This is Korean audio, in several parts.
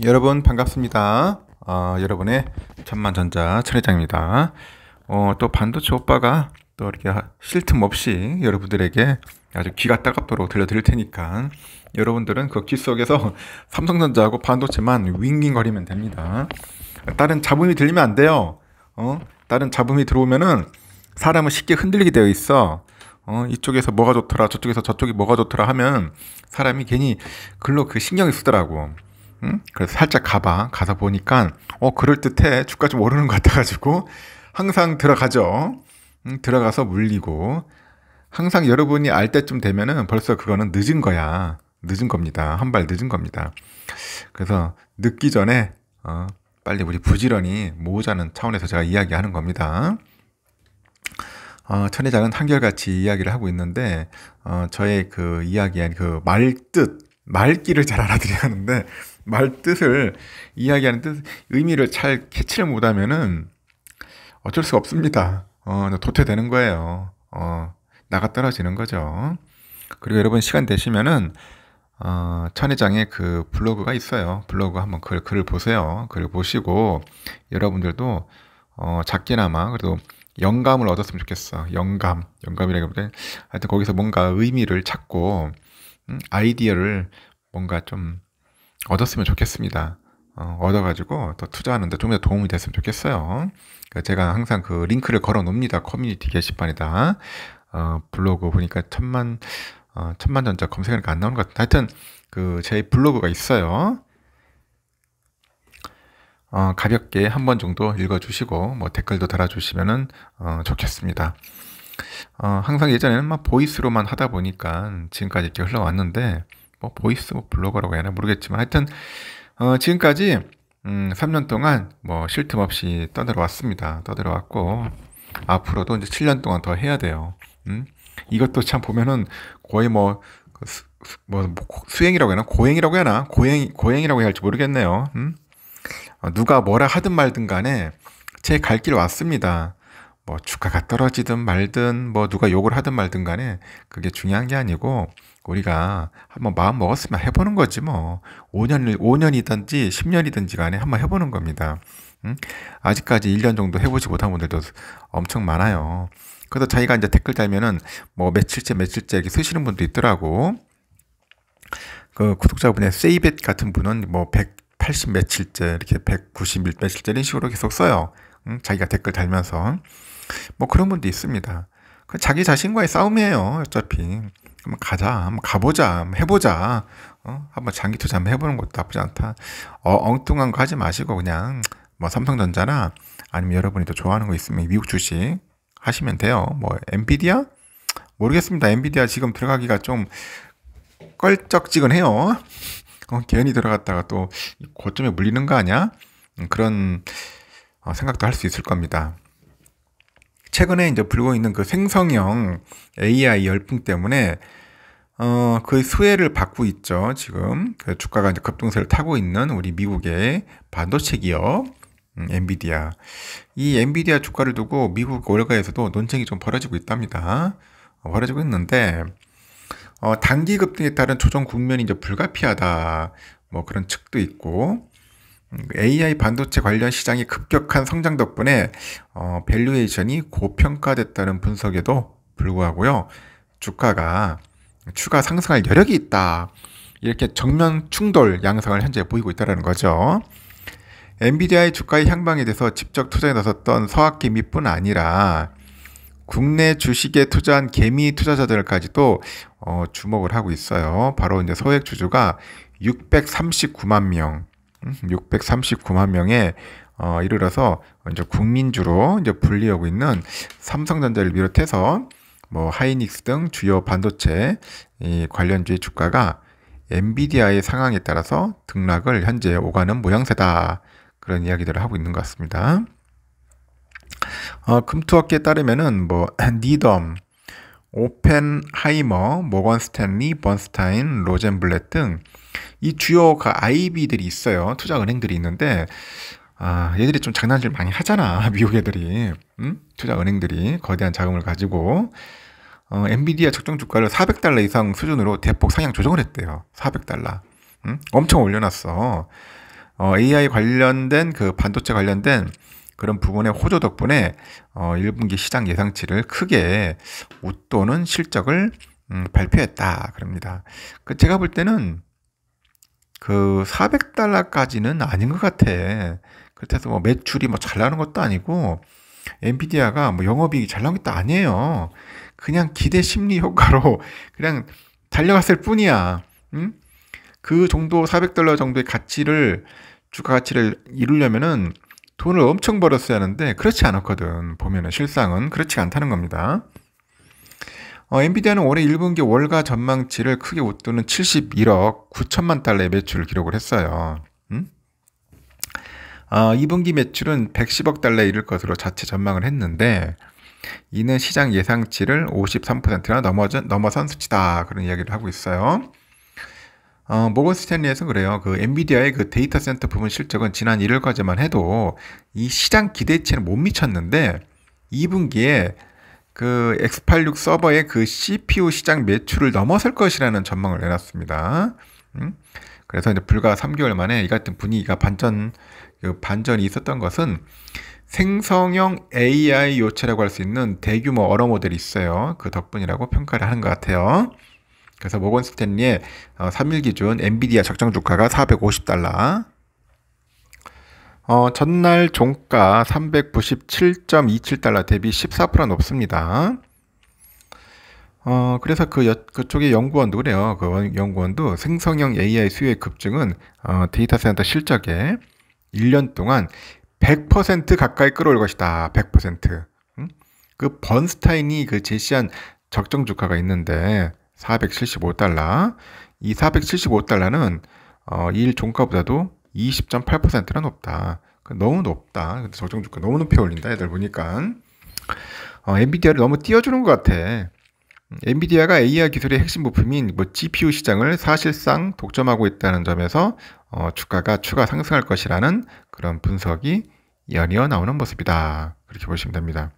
여러분 반갑습니다. 여러분의 천만전자 천회장입니다. 또 반도체 오빠가 또 이렇게 쉴 틈 없이 여러분들에게 아주 귀가 따갑도록 들려드릴 테니까 여러분들은 그 귀 속에서 삼성전자하고 반도체만 윙윙거리면 됩니다. 다른 잡음이 들리면 안 돼요. 다른 잡음이 들어오면은 사람을 쉽게 흔들리게 되어 있어. 이쪽에서 뭐가 좋더라, 저쪽에서 저쪽이 뭐가 좋더라 하면 사람이 괜히 글로 그 신경이 쓰더라고. 응? 그래서 살짝 가서 보니까 그럴듯해. 주가 좀 오르는 것 같아가지고 항상 들어가죠. 들어가서 물리고 항상 여러분이 알 때쯤 되면은 벌써 그거는 늦은 거야. 늦은 겁니다. 한 발 늦은 겁니다. 그래서 늦기 전에 빨리 우리 부지런히 모으자는 차원에서 제가 이야기하는 겁니다. 천혜장은 한결같이 이야기를 하고 있는데 저의 그 이야기한 그 말귀를 잘 알아들여야 하는데 말뜻을 이야기하는 뜻 의미를 잘 캐치를 못하면은 어쩔 수가 없습니다. 도태되는 거예요. 나가 떨어지는 거죠. 그리고 여러분 시간 되시면은 천혜장의 그 블로그가 있어요. 블로그 한번 글을 보세요. 글을 보시고 여러분들도 작게나마 그래도 영감을 얻었으면 좋겠어. 영감이라기보다 하여튼 거기서 뭔가 의미를 찾고 아이디어를 뭔가 좀 얻었으면 좋겠습니다. 얻어가지고 또 투자하는데 좀 더 도움이 됐으면 좋겠어요. 그러니까 제가 항상 그 링크를 걸어 놓습니다. 커뮤니티 게시판에다. 블로그 보니까 천만전자 검색하니까 안 나오는 것 같아요. 하여튼 그 제 블로그가 있어요. 가볍게 한 번 정도 읽어주시고 뭐 댓글도 달아주시면은 좋겠습니다. 항상 예전에는 막 보이스로만 하다 보니까 지금까지 이렇게 흘러왔는데 뭐 보이스 뭐 블로거라고 해야 하나 모르겠지만 하여튼 지금까지 3년 동안 뭐 쉴 틈 없이 떠들어왔습니다. 떠들어왔고 앞으로도 이제 7년 동안 더 해야 돼요. 이것도 참 보면은 거의 뭐 수행이라고 해야 하나 고행이라고 해야 하나 고행이라고 해야 할지 모르겠네요. 누가 뭐라 하든 말든 간에 제 갈 길 왔습니다. 뭐 주가가 떨어지든 말든 뭐 누가 욕을 하든 말든 간에 그게 중요한 게 아니고 우리가 한번 마음 먹었으면 해보는 거지 뭐 5년이든지 10년이든지 간에 한번 해보는 겁니다. 아직까지 1년 정도 해보지 못한 분들도 엄청 많아요. 그래서 자기가 이제 댓글 달면은 뭐 며칠째 이렇게 쓰시는 분도 있더라고. 그 구독자분의 세이벳 같은 분은 뭐 180 며칠째 이렇게 190일 며칠째 이런 식으로 계속 써요. 자기가 댓글 달면서 뭐 그런 분도 있습니다. 자기 자신과의 싸움이에요. 어차피 한번 가자, 한번 가보자, 한번 해보자. 한번 장기 투자 한번 해보는 것도 나쁘지 않다. 엉뚱한 거 하지 마시고 그냥 뭐 삼성전자나 아니면 여러분이 또 좋아하는 거 있으면 미국 주식 하시면 돼요. 뭐 엔비디아? 모르겠습니다. 엔비디아 지금 들어가기가 좀 껄쩍지근해요. 괜히 들어갔다가 또 고점에 물리는 거 아니야? 그런 생각도 할 수 있을 겁니다. 최근에 이제 불고 있는 그 생성형 AI 열풍 때문에 그 수혜를 받고 있죠. 지금 그 주가가 이제 급등세를 타고 있는 우리 미국의 반도체 기업 엔비디아. 이 엔비디아 주가를 두고 미국 월가에서도 논쟁이 좀 벌어지고 있답니다. 벌어지고 있는데 단기 급등에 따른 조정 국면이 이제 불가피하다. 뭐 그런 측도 있고 AI 반도체 관련 시장이 급격한 성장 덕분에 밸류에이션이 고평가됐다는 분석에도 불구하고요. 주가가 추가 상승할 여력이 있다. 이렇게 정면 충돌 양상을 현재 보이고 있다는 거죠. 엔비디아의 주가의 향방에 대해서 직접 투자에 나섰던 서학 개미뿐 아니라 국내 주식에 투자한 개미 투자자들까지도 주목을 하고 있어요. 바로 이제 소액 주주가 639만 명, 639만 명에 이르러서 이제 국민주로 이제 불리우고 있는 삼성전자를 비롯해서 뭐 하이닉스 등 주요 반도체 이 관련주의 주가가 엔비디아의 상황에 따라서 등락을 현재 오가는 모양새다. 그런 이야기들을 하고 있는 것 같습니다. 금투업계에 따르면은 뭐 니덤, 오펜하이머, 모건 스탠리, 번스타인, 로젠블렛 등 이 주요 IB들이 있어요. 투자 은행들이 있는데 얘들이 좀 장난질 많이 하잖아. 미국 애들이 투자 은행들이 거대한 자금을 가지고 엔비디아 적정 주가를 400달러 이상 수준으로 대폭 상향 조정을 했대요. 400달러. 엄청 올려놨어. AI 관련된 그 반도체 관련된 그런 부분의 호조 덕분에 1분기 시장 예상치를 크게 웃도는 실적을 발표했다 그럽니다. 제가 볼 때는 그 400달러까지는 아닌 것 같아. 그렇다고 뭐 매출이 뭐 잘 나는 것도 아니고 엔비디아가 뭐 영업이익이 잘 나온 것도 아니에요. 그냥 기대 심리 효과로 그냥 달려갔을 뿐이야. 응? 그 정도 400달러 정도의 가치를 주가 가치를 이루려면은 돈을 엄청 벌었어야 하는데 그렇지 않았거든. 보면은 실상은 그렇지 않다는 겁니다. 엔비디아는 올해 1분기 월가 전망치를 크게 웃도는 71억 9천만 달러의 매출을 기록을 했어요. 2분기 매출은 110억 달러에 이를 것으로 자체 전망을 했는데 이는 시장 예상치를 53%나 넘어선 수치다. 그런 이야기를 하고 있어요. 모건 스탠리에서 그래요. 그 엔비디아의 그 데이터 센터 부분 실적은 지난 1월까지만 해도 이 시장 기대치는 못 미쳤는데 2분기에 그 X86 서버의 그 CPU 시장 매출을 넘어설 것이라는 전망을 내놨습니다. 그래서 이제 불과 3개월 만에 이 같은 분위기가 반전이 있었던 것은 생성형 AI 요체라고 할 수 있는 대규모 언어 모델이 있어요. 그 덕분이라고 평가를 하는 것 같아요. 그래서 모건 스탠리의 3일 기준 엔비디아 적정 주가가 450달러. 전날 종가 397.27달러 대비 14% 높습니다. 그래서 그쪽의 연구원도 그래요. 그 연구원도 생성형 AI 수요의 급증은 데이터 센터 실적에 1년 동안 100% 가까이 끌어올 것이다. 100%. 그 번스타인이 그 제시한 적정 주가가 있는데 475달러. 이 475달러는 일 종가보다도 20.8%나 높다. 너무 높다. 적정 주가 너무 높이 올린다. 애들 보니까. 엔비디아를 너무 띄워주는 것 같아. 엔비디아가 AI 기술의 핵심 부품인 GPU 시장을 사실상 독점하고 있다는 점에서 주가가 추가 상승할 것이라는 그런 분석이 연이어 나오는 모습이다. 그렇게 보시면 됩니다.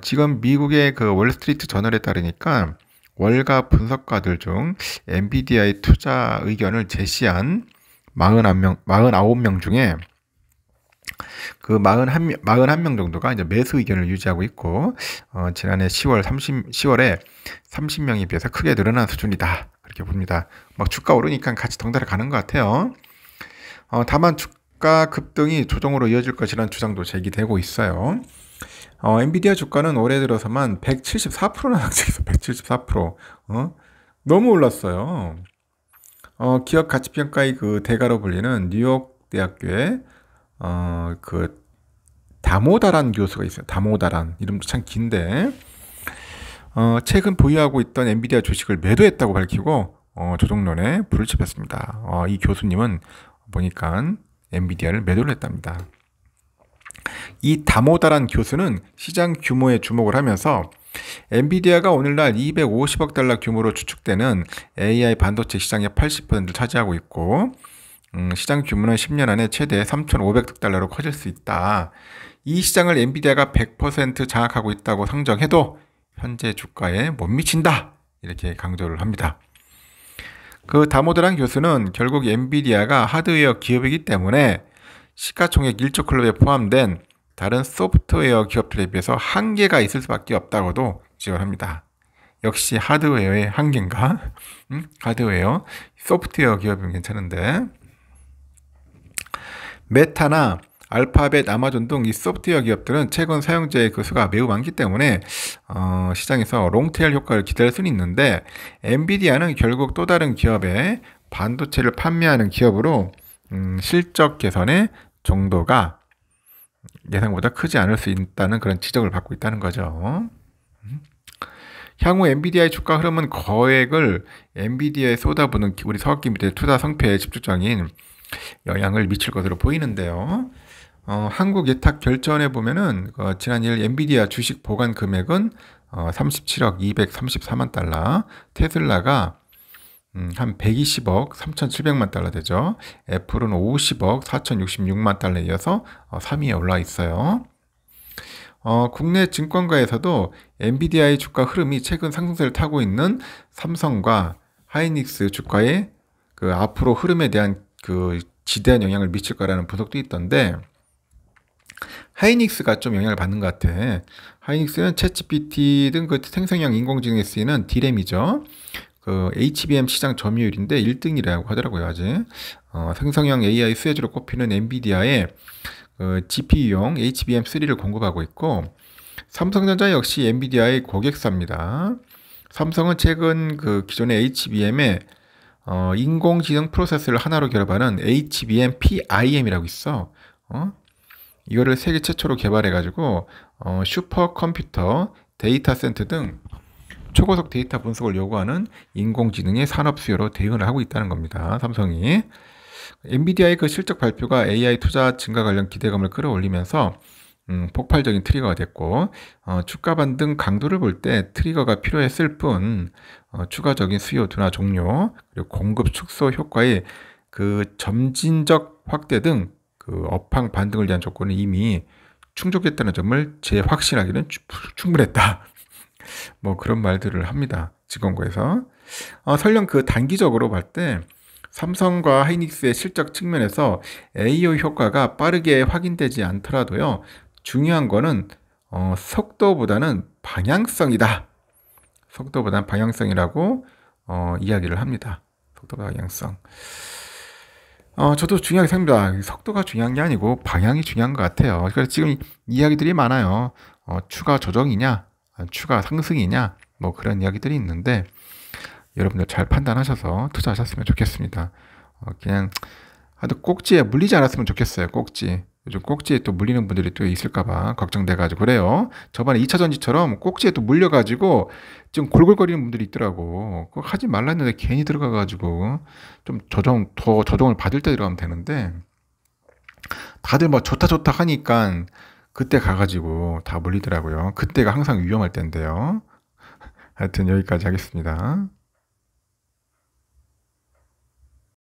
지금 미국의 그 월스트리트 저널에 따르니까 월가 분석가들 중 엔비디아의 투자 의견을 제시한 49명 중에 그 41명 정도가 이제 매수 의견을 유지하고 있고, 지난해 10월에 30명에 비해서 크게 늘어난 수준이다. 그렇게 봅니다. 막 주가 오르니까 같이 덩달아 가는 것 같아요. 다만 주가 급등이 조정으로 이어질 것이라는 주장도 제기되고 있어요. 엔비디아 주가는 올해 들어서만 174%나 상승해서 174%. 너무 올랐어요. 기업 가치평가의 그 대가로 불리는 뉴욕 대학교의 그 다모다란 교수가 있어요. 다모다란 이름도 참 긴데 최근 보유하고 있던 엔비디아 주식을 매도했다고 밝히고 조정론에 불을 지폈습니다. 이 교수님은 보니까 엔비디아를 매도를 했답니다. 이 다모다란 교수는 시장 규모에 주목을 하면서 엔비디아가 오늘날 250억 달러 규모로 추측되는 AI 반도체 시장의 80%를 차지하고 있고 시장 규모는 10년 안에 최대 3,500억 달러로 커질 수 있다. 이 시장을 엔비디아가 100% 장악하고 있다고 상정해도 현재 주가에 못 미친다. 이렇게 강조를 합니다. 그 다모다란 교수는 결국 엔비디아가 하드웨어 기업이기 때문에 시가총액 1조 클럽에 포함된 다른 소프트웨어 기업들에 비해서 한계가 있을 수밖에 없다고도 지적을 합니다. 역시 하드웨어의 한계인가? 하드웨어, 소프트웨어 기업이면 괜찮은데 메타나 알파벳, 아마존 등 이 소프트웨어 기업들은 최근 사용자의 그 수가 매우 많기 때문에 시장에서 롱테일 효과를 기대할 수는 있는데 엔비디아는 결국 또 다른 기업에 반도체를 판매하는 기업으로 실적 개선의 정도가 예상보다 크지 않을 수 있다는 그런 지적을 받고 있다는 거죠. 향후 엔비디아의 주가 흐름은 거액을 엔비디아에 쏟아부는 우리 서학기밀의 투자 성패에 집중적인 영향을 미칠 것으로 보이는데요. 한국 예탁 결전에 보면은 지난 1일 엔비디아 주식 보관 금액은 37억 234만 달러, 테슬라가 한 120억 3,700만 달러 되죠. 애플은 50억 4,066만 달러에 이어서 3위에 올라 있어요. 국내 증권가에서도 엔비디아의 주가 흐름이 최근 상승세를 타고 있는 삼성과 하이닉스 주가의 그 앞으로 흐름에 대한 그 지대한 영향을 미칠 거라는 분석도 있던데 하이닉스가 좀 영향을 받는 것 같아. 하이닉스는 챗GPT 등 그 생성형 인공지능에 쓰이는 D램이죠. 그 HBM 시장 점유율인데 1등이라고 하더라고요, 아직. 생성형 AI 수혜주로 꼽히는 엔비디아의 그 GPU용 HBM3를 공급하고 있고, 삼성전자 역시 엔비디아의 고객사입니다. 삼성은 최근 그 기존의 HBM에 인공지능 프로세서를 하나로 결합하는 HBM PIM이라고 있어. 이거를 세계 최초로 개발해가지고 슈퍼컴퓨터, 데이터 센터 등 초고속 데이터 분석을 요구하는 인공지능의 산업 수요로 대응을 하고 있다는 겁니다. 삼성이. 엔비디아의 그 실적 발표가 AI 투자 증가 관련 기대감을 끌어올리면서 폭발적인 트리거가 됐고 주가 반등 강도를 볼 때 트리거가 필요했을 뿐 추가적인 수요 둔화 종료 그리고 공급 축소 효과의 그 점진적 확대 등 그 업황 반등을 위한 조건은 이미 충족했다는 점을 재확신하기는 충분했다. 뭐 그런 말들을 합니다. 증권고에서. 설령 그 단기적으로 볼 때 삼성과 하이닉스의 실적 측면에서 AO 효과가 빠르게 확인되지 않더라도요. 중요한 거는 속도보다는 방향성이다. 속도보다는 방향성이라고 이야기를 합니다. 속도 방향성. 저도 중요하게 생각합니다. 속도가 중요한 게 아니고 방향이 중요한 것 같아요. 그래서 지금 이야기들이 많아요. 추가 조정이냐, 추가 상승이냐, 뭐 그런 이야기들이 있는데 여러분들 잘 판단하셔서 투자하셨으면 좋겠습니다. 그냥 하도 꼭지에 물리지 않았으면 좋겠어요. 꼭지. 요즘 꼭지에 또 물리는 분들이 또 있을까봐 걱정돼가지고 그래요. 저번에 2차전지처럼 꼭지에 또 물려가지고 지금 골골거리는 분들이 있더라고. 그거 하지 말라 했는데 괜히 들어가가지고 좀 더 조정을 받을 때 들어가면 되는데 다들 뭐 좋다 하니까 그때 가가지고 다 물리더라고요. 그때가 항상 위험할 때인데요. 하여튼 여기까지 하겠습니다.